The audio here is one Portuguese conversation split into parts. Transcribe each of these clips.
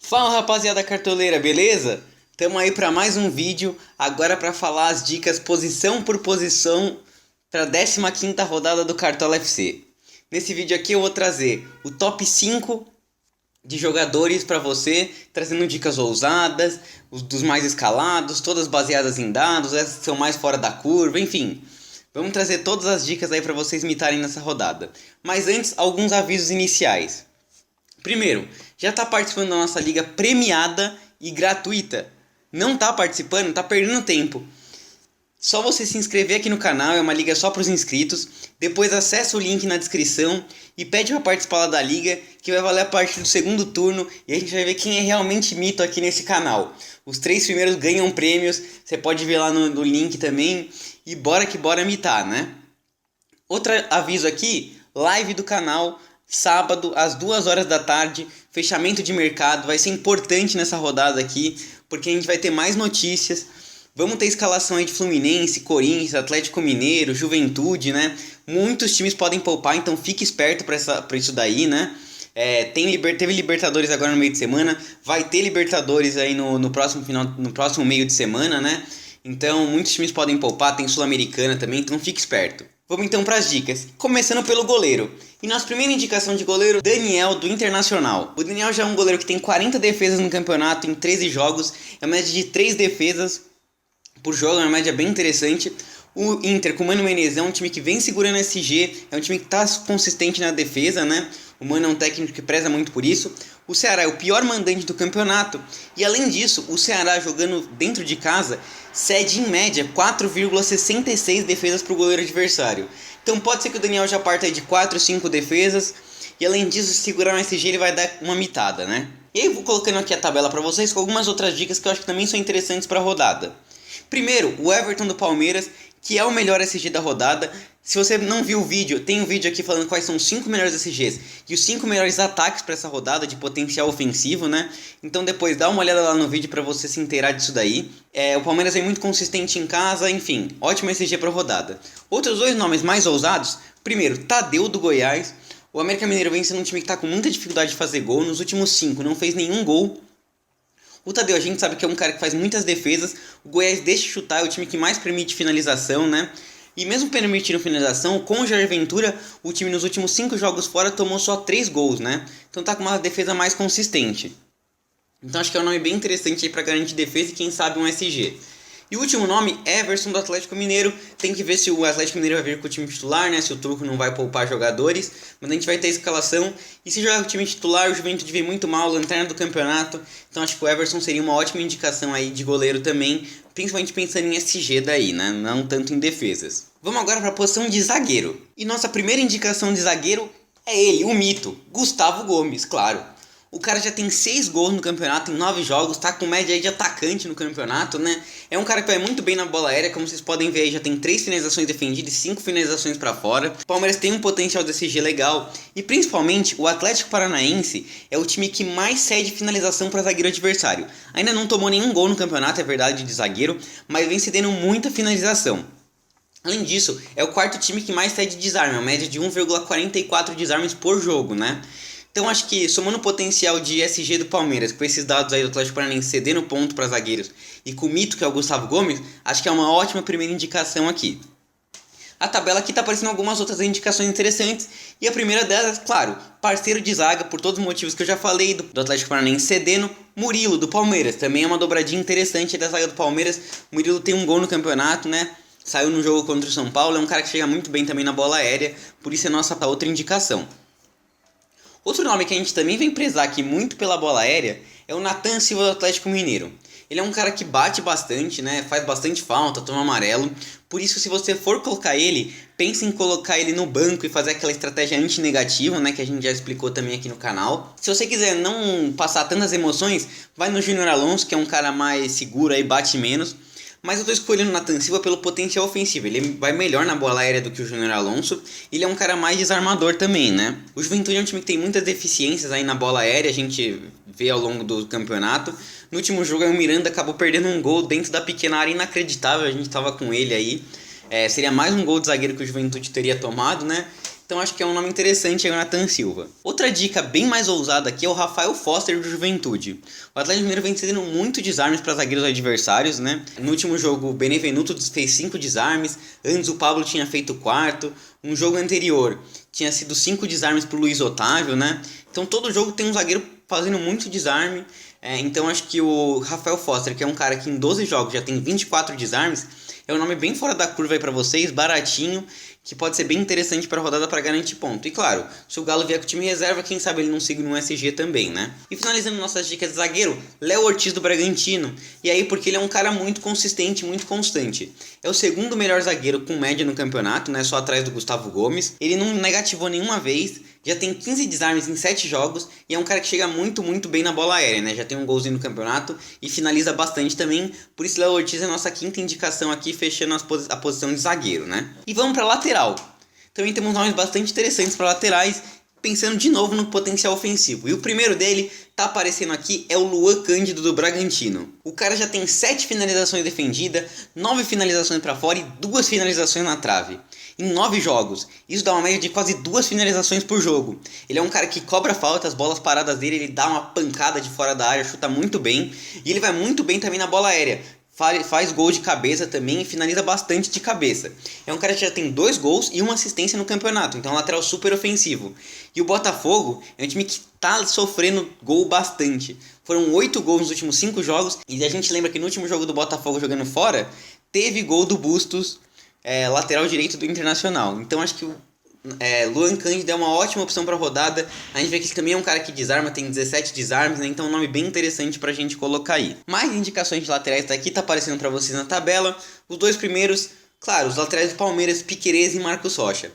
Fala rapaziada cartoleira, beleza? Tamo aí para mais um vídeo, agora para falar as dicas posição por posição para a 15ª rodada do Cartola FC. Nesse vídeo aqui eu vou trazer o top 5 de jogadores para você, trazendo dicas ousadas, os dos mais escalados, todas baseadas em dados, essas que são mais fora da curva, enfim. Vamos trazer todas as dicas aí para vocês imitarem nessa rodada. Mas antes, alguns avisos iniciais. Primeiro, já está participando da nossa liga premiada e gratuita. Não está participando? Está perdendo tempo. Só você se inscrever aqui no canal, é uma liga só para os inscritos. Depois acessa o link na descrição e pede para participar lá da liga, que vai valer a partir do segundo turno. E a gente vai ver quem é realmente mito aqui nesse canal. Os 3 primeiros ganham prêmios, você pode ver lá no link também. E bora que bora mitar, né? Outro aviso aqui, live do canal. Sábado, às 2 horas da tarde, fechamento de mercado, vai ser importante nessa rodada aqui, porque a gente vai ter mais notícias, vamos ter escalação aí de Fluminense, Corinthians, Atlético Mineiro, Juventude, né? Muitos times podem poupar, então fique esperto para isso daí, né? Teve Libertadores agora no meio de semana, vai ter Libertadores aí no próximo meio de semana, né? Então muitos times podem poupar, tem Sul-Americana também, então fique esperto. Vamos então para as dicas, começando pelo goleiro. E nossa primeira indicação de goleiro, Daniel do Internacional. O Daniel já é um goleiro que tem 40 defesas no campeonato em 13 jogos, é uma média de 3 defesas por jogo, é uma média bem interessante. O Inter com o Mano Menezes é um time que vem segurando SG, é um time que está consistente na defesa, né? O Mano é um técnico que preza muito por isso. O Ceará é o pior mandante do campeonato e, além disso, o Ceará jogando dentro de casa cede em média 4,66 defesas para o goleiro adversário. Então pode ser que o Daniel já parta aí de 4, 5 defesas e, além disso, se segurar no SG ele vai dar uma mitada, né? E aí eu vou colocando aqui a tabela para vocês com algumas outras dicas que eu acho que também são interessantes para a rodada. Primeiro, o Everton do Palmeiras, que é o melhor SG da rodada. Se você não viu o vídeo, tem um vídeo aqui falando quais são os 5 melhores SGs e os 5 melhores ataques para essa rodada de potencial ofensivo, né? Então depois dá uma olhada lá no vídeo para você se inteirar disso daí. O Palmeiras é muito consistente em casa, enfim, ótimo SG para rodada. Outros 2 nomes mais ousados, primeiro, Tadeu do Goiás. O América Mineiro vem sendo um time que está com muita dificuldade de fazer gol, nos últimos 5 não fez nenhum gol. O Tadeu a gente sabe que é um cara que faz muitas defesas, o Goiás deixa chutar, é o time que mais permite finalização, né? E mesmo permitindo finalização, com o Jair Ventura, o time nos últimos 5 jogos fora tomou só 3 gols, né? Então tá com uma defesa mais consistente. Então acho que é um nome bem interessante aí pra garantir defesa e quem sabe um SG. E o último nome, Everson do Atlético Mineiro. Tem que ver se o Atlético Mineiro vai vir com o time titular, né? Se o Turco não vai poupar jogadores. Mas a gente vai ter a escalação. E se jogar com o time titular, o Juventude vem muito mal, lanterna do campeonato. Então acho que o Everson seria uma ótima indicação aí de goleiro também. Principalmente pensando em SG daí, né? Não tanto em defesas. Vamos agora para a posição de zagueiro. E nossa primeira indicação de zagueiro é ele, o mito, Gustavo Gomes, claro. O cara já tem 6 gols no campeonato em 9 jogos, tá com média aí de atacante no campeonato, né? É um cara que vai muito bem na bola aérea, como vocês podem ver aí, já tem 3 finalizações defendidas e 5 finalizações para fora. O Palmeiras tem um potencial de SG legal e principalmente o Atlético Paranaense é o time que mais cede finalização para zagueiro adversário. Ainda não tomou nenhum gol no campeonato, é verdade, de zagueiro, mas vem cedendo muita finalização. Além disso, é o 4º time que mais cede desarme, uma média de 1,44 desarmes por jogo, né? Então acho que, somando o potencial de SG do Palmeiras, com esses dados aí do Atlético Paranaense cedendo ponto para zagueiros, e com o mito que é o Gustavo Gomes, acho que é uma ótima primeira indicação aqui. A tabela aqui está aparecendo algumas outras indicações interessantes, e a primeira delas, claro, parceiro de zaga, por todos os motivos que eu já falei, do Atlético Paranaense cedendo, Murilo, do Palmeiras, também é uma dobradinha interessante da zaga do Palmeiras. O Murilo tem um gol no campeonato, né? Saiu no jogo contra o São Paulo, é um cara que chega muito bem também na bola aérea, por isso é nossa outra indicação. Outro nome que a gente também vem prezar aqui muito pela bola aérea é o Nathan Silva do Atlético Mineiro. Ele é um cara que bate bastante, né? Faz bastante falta, toma amarelo. Por isso, se você for colocar ele, pense em colocar ele no banco e fazer aquela estratégia anti-negativa, né? Que a gente já explicou também aqui no canal. Se você quiser não passar tantas emoções, vai no Júnior Alonso, que é um cara mais seguro e bate menos. Mas eu estou escolhendo o Nathan Silva pelo potencial ofensivo. Ele vai melhor na bola aérea do que o Júnior Alonso. Ele é um cara mais desarmador também, né? O Juventude é um time que tem muitas deficiências aí na bola aérea. A gente vê ao longo do campeonato. No último jogo, o Miranda acabou perdendo um gol dentro da pequena área inacreditável. A gente estava com ele aí. Seria mais um gol de zagueiro que o Juventude teria tomado, né? Então acho que é um nome interessante, é o Nathan Silva. Outra dica bem mais ousada aqui é o Rafael Foster do Juventude. O Atlético Mineiro vem cedendo muito desarmes para zagueiros adversários, né? No último jogo o Benevenuto fez 5 desarmes, antes o Pablo tinha feito 4, um jogo anterior tinha sido 5 desarmes para o Luiz Otávio, né? Então todo jogo tem um zagueiro fazendo muito desarme. Então acho que o Rafael Foster, que é um cara que em 12 jogos já tem 24 desarmes, é um nome bem fora da curva aí pra vocês, baratinho, que pode ser bem interessante pra rodada pra garantir ponto. E claro, se o Galo vier com o time reserva, quem sabe ele não siga no SG também, né? E finalizando nossas dicas de zagueiro, Léo Ortiz do Bragantino. E aí porque ele é um cara muito consistente, muito constante. É o segundo melhor zagueiro com média no campeonato, né? Só atrás do Gustavo Gomes. Ele não negativou nenhuma vez, já tem 15 desarmes em 7 jogos e é um cara que chega muito, muito bem na bola aérea, né? Já tem um golzinho no campeonato e finaliza bastante também. Por isso, Léo Ortiz é a nossa quinta indicação aqui, fechando a posição de zagueiro, né? E vamos para lateral. Também temos nomes bastante interessantes para laterais, pensando de novo no potencial ofensivo. E o primeiro dele, tá aparecendo aqui, é o Luan Cândido do Bragantino. O cara já tem 7 finalizações defendidas, 9 finalizações para fora e 2 finalizações na trave. Em 9 jogos. Isso dá uma média de quase 2 finalizações por jogo. Ele é um cara que cobra falta, as bolas paradas dele, ele dá uma pancada de fora da área, chuta muito bem. E ele vai muito bem também na bola aérea. Faz gol de cabeça também e finaliza bastante de cabeça. É um cara que já tem 2 gols e 1 assistência no campeonato, então é um lateral super ofensivo. E o Botafogo é um time que tá sofrendo gol bastante. Foram 8 gols nos últimos 5 jogos, e a gente lembra que no último jogo do Botafogo jogando fora, teve gol do Bustos, lateral direito do Internacional. Então acho que o Luan Cândido é uma ótima opção para rodada. A gente vê que ele também é um cara que desarma, tem 17 desarmes, né? Então é um nome bem interessante pra gente colocar aí. Mais indicações de laterais daqui tá aparecendo para vocês na tabela. Os 2 primeiros, claro, os laterais do Palmeiras, Piquerez e Marcos Rocha.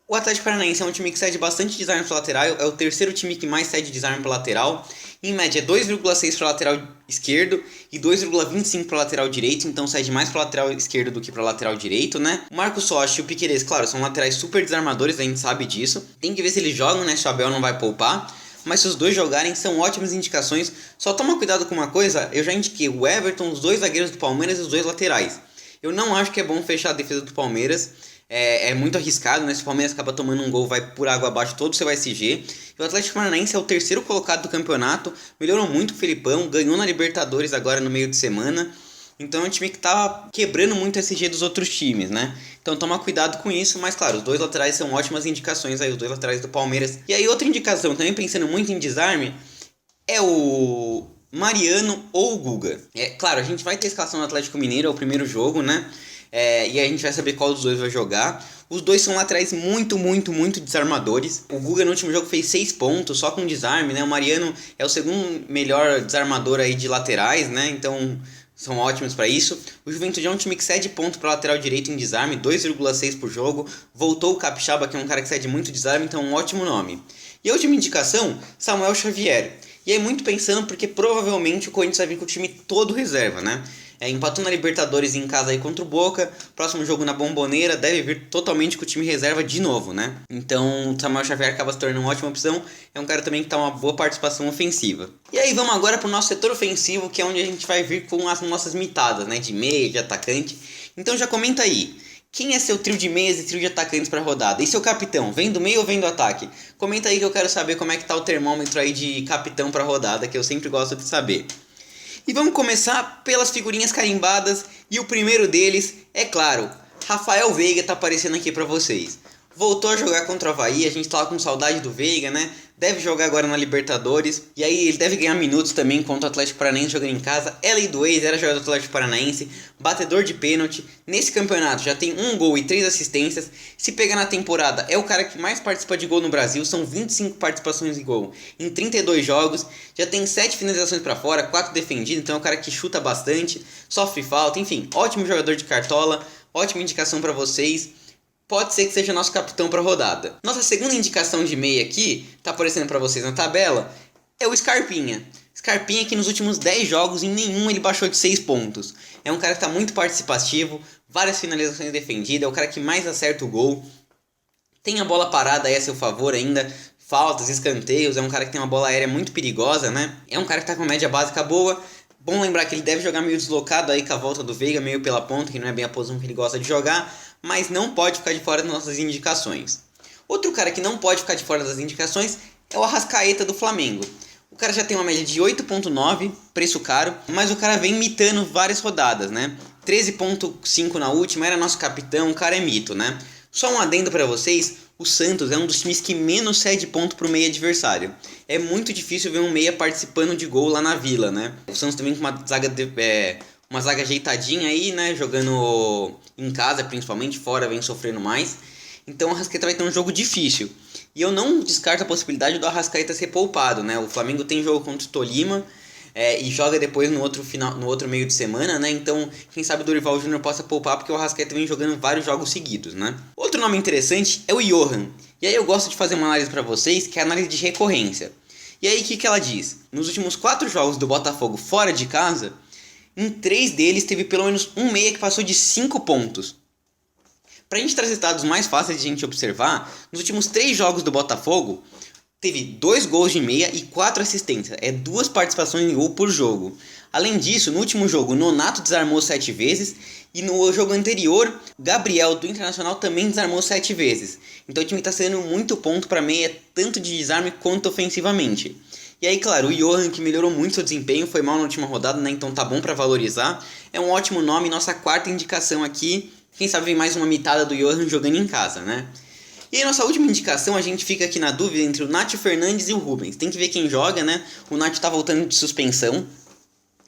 O Atlético Paranaense é um time que cede bastante desarme para lateral, é o terceiro time que mais cede desarme para lateral. Em média, 2,6 para lateral esquerdo e 2,25 para lateral direito, então cede mais para lateral esquerdo do que para lateral direito, né? O Marcos Rocha e o Piquerez, claro, são laterais super desarmadores, a gente sabe disso. Tem que ver se eles jogam, né? Se o Abel não vai poupar. Mas se os dois jogarem, são ótimas indicações. Só toma cuidado com uma coisa, eu já indiquei o Everton, os 2 zagueiros do Palmeiras e os 2 laterais. Eu não acho que é bom fechar a defesa do Palmeiras. É muito arriscado, né? Se o Palmeiras acaba tomando um gol, vai por água abaixo todo o seu SG. E o Atlético Paranaense é o terceiro colocado do campeonato. Melhorou muito o Felipão, ganhou na Libertadores agora no meio de semana. Então é um time que tá quebrando muito o SG dos outros times, né? Então toma cuidado com isso, mas claro, os 2 laterais são ótimas indicações aí, os 2 laterais do Palmeiras. E aí outra indicação, também pensando muito em desarme, é o Mariano ou o Guga. Claro, a gente vai ter a escalação do Atlético Mineiro, é o primeiro jogo, né? E a gente vai saber qual dos 2 vai jogar. Os 2 são laterais muito, muito, muito desarmadores. O Guga no último jogo fez 6 pontos, só com desarme, né? O Mariano é o segundo melhor desarmador aí de laterais, né? Então são ótimos para isso. O Juventude é um time que cede ponto para lateral direito em desarme, 2,6 por jogo. Voltou o Capixaba, que é um cara que cede muito desarme, então um ótimo nome. E a última indicação, Samuel Xavier. E aí muito pensando, porque provavelmente o Corinthians vai vir com o time todo reserva, né? Empatou na Libertadores em casa aí contra o Boca. Próximo jogo na Bombonera, deve vir totalmente com o time reserva de novo, né? Então o Samuel Xavier acaba se tornando uma ótima opção. É um cara também que tá uma boa participação ofensiva. E aí vamos agora pro nosso setor ofensivo, que é onde a gente vai vir com as nossas mitadas, né? De meia, de atacante. Então já comenta aí. Quem é seu trio de meias e trio de atacantes para rodada? E seu capitão, vem do meio ou vem do ataque? Comenta aí que eu quero saber como é que tá o termômetro aí de capitão para rodada, que eu sempre gosto de saber. E vamos começar pelas figurinhas carimbadas, e o primeiro deles, é claro, Rafael Veiga tá aparecendo aqui pra vocês. Voltou a jogar contra o Avaí, a gente tava com saudade do Veiga, né? Deve jogar agora na Libertadores, e aí ele deve ganhar minutos também contra o Atlético Paranaense jogando em casa. É lei do ex, era jogador do Atlético Paranaense, batedor de pênalti. Nesse campeonato já tem 1 gol e 3 assistências. Se pegar na temporada, é o cara que mais participa de gol no Brasil, são 25 participações em gol em 32 jogos. Já tem 7 finalizações pra fora, 4 defendidas, então é um cara que chuta bastante, sofre falta, enfim, ótimo jogador de cartola, ótima indicação pra vocês. Pode ser que seja nosso capitão para a rodada. Nossa segunda indicação de meia aqui, tá aparecendo para vocês na tabela, é o Scarpinha. Scarpinha que nos últimos 10 jogos, em nenhum ele baixou de 6 pontos. É um cara que está muito participativo, várias finalizações defendidas, é o cara que mais acerta o gol. Tem a bola parada aí a seu favor ainda, faltas, escanteios, é um cara que tem uma bola aérea muito perigosa, né? É um cara que está com média básica boa. Bom lembrar que ele deve jogar meio deslocado aí com a volta do Veiga, meio pela ponta, que não é bem a posição que ele gosta de jogar, mas não pode ficar de fora das nossas indicações. Outro cara que não pode ficar de fora das indicações é o Arrascaeta do Flamengo. O cara já tem uma média de 8.9, preço caro, mas o cara vem mitando várias rodadas, né? 13.5 na última, era nosso capitão, o cara é mito, né? Só um adendo para vocês, o Santos é um dos times que menos cede ponto pro meia adversário. É muito difícil ver um meia participando de gol lá na Vila, né? O Santos também com uma zaga ajeitadinha aí, né? Jogando em casa, principalmente, fora vem sofrendo mais. Então o Arrascaeta vai ter um jogo difícil. E eu não descarto a possibilidade do Arrascaeta ser poupado, né? O Flamengo tem jogo contra o Tolima e joga depois no outro meio de semana, né? Então, quem sabe o Dorival Júnior possa poupar, porque o Arrascaeta vem jogando vários jogos seguidos, né? Outro nome interessante é o Johan. E aí eu gosto de fazer uma análise para vocês, que é a análise de recorrência. E aí o que ela diz? Nos últimos 4 jogos do Botafogo fora de casa, em 3 deles teve pelo menos um meia que passou de 5 pontos. Pra gente trazer dados mais fáceis de a gente observar, nos últimos 3 jogos do Botafogo, teve 2 gols de meia e 4 assistências. É 2 participações em gol por jogo. Além disso, no último jogo, Nonato desarmou 7 vezes. E no jogo anterior, Gabriel do Internacional também desarmou 7 vezes. Então o time está sendo muito ponto para meia, tanto de desarme quanto ofensivamente. E aí, claro, o Johan, que melhorou muito seu desempenho, foi mal na última rodada, né? Então tá bom para valorizar. É um ótimo nome, nossa 4ª indicação aqui. Quem sabe vem mais uma mitada do Johan jogando em casa, né? E aí, nossa última indicação, a gente fica aqui na dúvida entre o Nacho Fernandes e o Rubens. Tem que ver quem joga, né? O Nacho tá voltando de suspensão.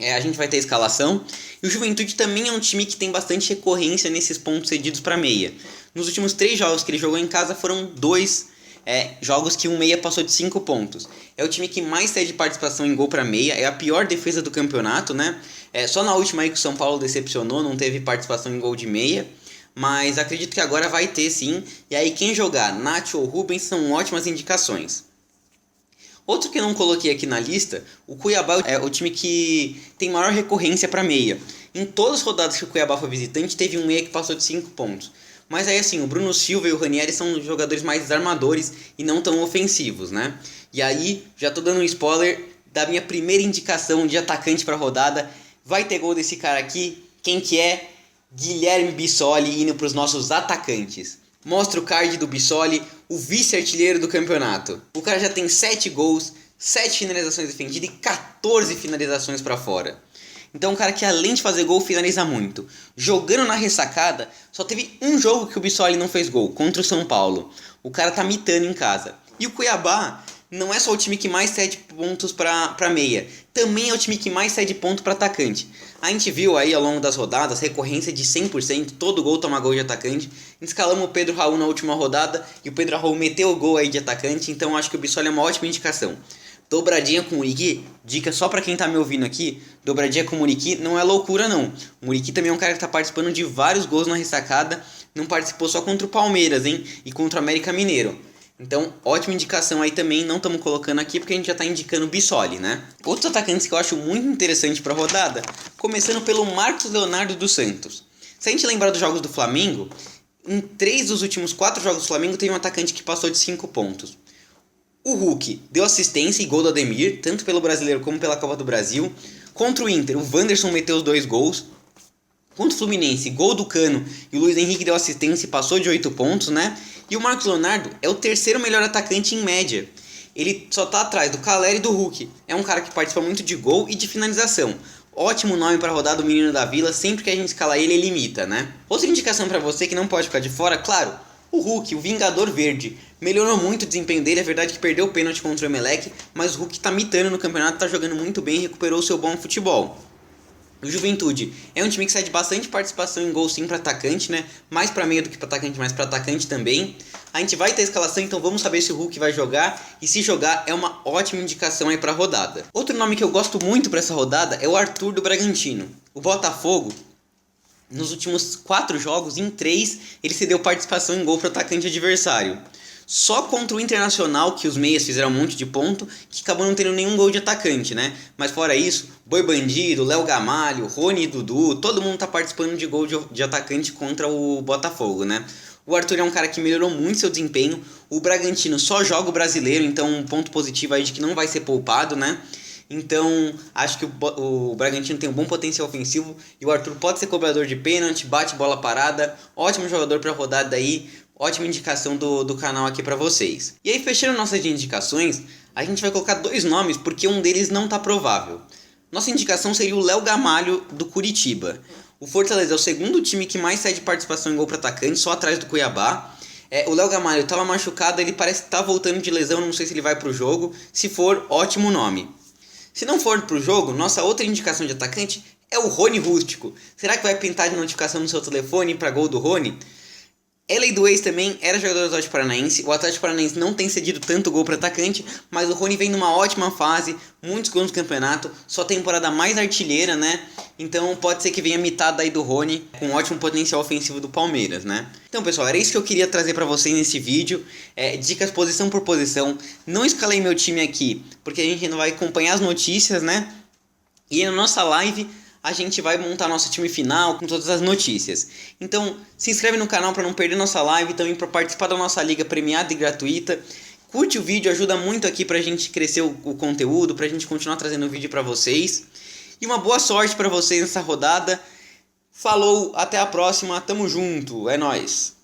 A gente vai ter a escalação. E o Juventude também é um time que tem bastante recorrência nesses pontos cedidos para meia. Nos últimos 3 jogos que ele jogou em casa foram 2 jogos que um meia passou de 5 pontos. É o time que mais cede participação em gol para meia. É a pior defesa do campeonato, né? Só na última aí que o São Paulo decepcionou, não teve participação em gol de meia. Mas acredito que agora vai ter sim. E aí quem jogar, Nacho ou Rubens, são ótimas indicações. Outro que eu não coloquei aqui na lista, o Cuiabá é o time que tem maior recorrência para meia. Em todas as rodadas que o Cuiabá foi visitante, teve um meia que passou de 5 pontos. Mas aí assim, o Bruno Silva e o Ranieri são jogadores mais desarmadores e não tão ofensivos, né? E aí, já tô dando um spoiler da minha primeira indicação de atacante para rodada. Vai ter gol desse cara aqui. Quem que é? Guilherme Bissoli indo para os nossos atacantes. Mostra o card do Bissoli, o vice-artilheiro do campeonato. O cara já tem 7 gols, 7 finalizações defendidas e 14 finalizações para fora. Então um cara que além de fazer gol, finaliza muito. Jogando na ressacada, só teve um jogo que o Bissoli não fez gol, contra o São Paulo. O cara tá mitando em casa. E o Cuiabá não é só o time que mais cede pontos para meia, também é o time que mais cede ponto para atacante. A gente viu aí ao longo das rodadas recorrência de 100%, todo gol toma gol de atacante. Escalamos o Pedro Raul na última rodada e o Pedro Raul meteu o gol aí de atacante, então acho que o Bissoli é uma ótima indicação. Dobradinha com o Muriqui, dica só pra quem tá me ouvindo aqui, dobradinha com o Muriqui não é loucura não. O Muriqui também é um cara que tá participando de vários gols na ressacada, não participou só contra o Palmeiras, hein, e contra o América Mineiro. Então, ótima indicação aí também, não estamos colocando aqui porque a gente já está indicando o Bissoli, né? Outros atacantes que eu acho muito interessante para a rodada, começando pelo Marcos Leonardo dos Santos. Se a gente lembrar dos jogos do Flamengo, em 3 dos últimos 4 jogos do Flamengo tem um atacante que passou de 5 pontos. O Hulk deu assistência e gol do Ademir, tanto pelo Brasileiro como pela Copa do Brasil. Contra o Inter, o Wanderson meteu os 2 gols. Contra o Fluminense, gol do Cano e o Luiz Henrique deu assistência e passou de 8 pontos, né? E o Marcos Leonardo é o terceiro melhor atacante em média. Ele só tá atrás do Caleri e do Hulk. É um cara que participa muito de gol e de finalização. Ótimo nome para rodar do menino da Vila, sempre que a gente escala ele, ele imita, né? Outra indicação para você que não pode ficar de fora, claro, o Hulk, o Vingador Verde. Melhorou muito o desempenho dele, é verdade que perdeu o pênalti contra o Emelec, mas o Hulk tá mitando no campeonato, tá jogando muito bem e recuperou o seu bom futebol. O Juventude é um time que cede bastante participação em gol sim para atacante, né? Mais para meia do que para atacante, mas para atacante também. A gente vai ter a escalação, então vamos saber se o Hulk vai jogar. E se jogar, é uma ótima indicação aí para a rodada. Outro nome que eu gosto muito para essa rodada é o Arthur do Bragantino. O Botafogo, nos últimos 4 jogos, em 3, ele cedeu participação em gol para o atacante adversário. Só contra o Internacional, que os meias fizeram um monte de ponto, que acabou não tendo nenhum gol de atacante, né? Mas fora isso, Boi Bandido, Léo Gamalho, Rony e Dudu, todo mundo tá participando de gol de atacante contra o Botafogo, né? O Arthur é um cara que melhorou muito seu desempenho. O Bragantino só joga o Brasileiro, então um ponto positivo aí de que não vai ser poupado, né? Então, acho que o Bragantino tem um bom potencial ofensivo e o Arthur pode ser cobrador de pênalti, bate bola parada, ótimo jogador para rodada aí, ótima indicação do canal aqui pra vocês. E aí, fechando nossas indicações, a gente vai colocar 2 nomes porque um deles não tá provável. Nossa indicação seria o Léo Gamalho, do Curitiba. O Fortaleza é o segundo time que mais cede participação em gol para atacante, só atrás do Cuiabá. O Léo Gamalho estava machucado, ele parece que está voltando de lesão, não sei se ele vai para o jogo. Se for, ótimo nome. Se não for para o jogo, nossa outra indicação de atacante é o Rony Rústico. Será que vai pintar de notificação no seu telefone para gol do Rony? Lei do ex também era jogador do Atlético Paranaense. O Atlético Paranaense não tem cedido tanto gol para atacante, mas o Rony vem numa ótima fase, muitos gols no campeonato, só temporada mais artilheira, né? Então pode ser que venha mitada aí do Rony, com um ótimo potencial ofensivo do Palmeiras, né? Então, pessoal, era isso que eu queria trazer para vocês nesse vídeo. Dicas posição por posição. Não escalei meu time aqui, porque a gente ainda vai acompanhar as notícias, né? E na nossa live a gente vai montar nosso time final com todas as notícias. Então, se inscreve no canal para não perder nossa live, também para participar da nossa liga premiada e gratuita. Curte o vídeo, ajuda muito aqui pra gente crescer o conteúdo, pra gente continuar trazendo vídeo pra vocês. E uma boa sorte pra vocês nessa rodada. Falou, até a próxima, tamo junto, é nóis!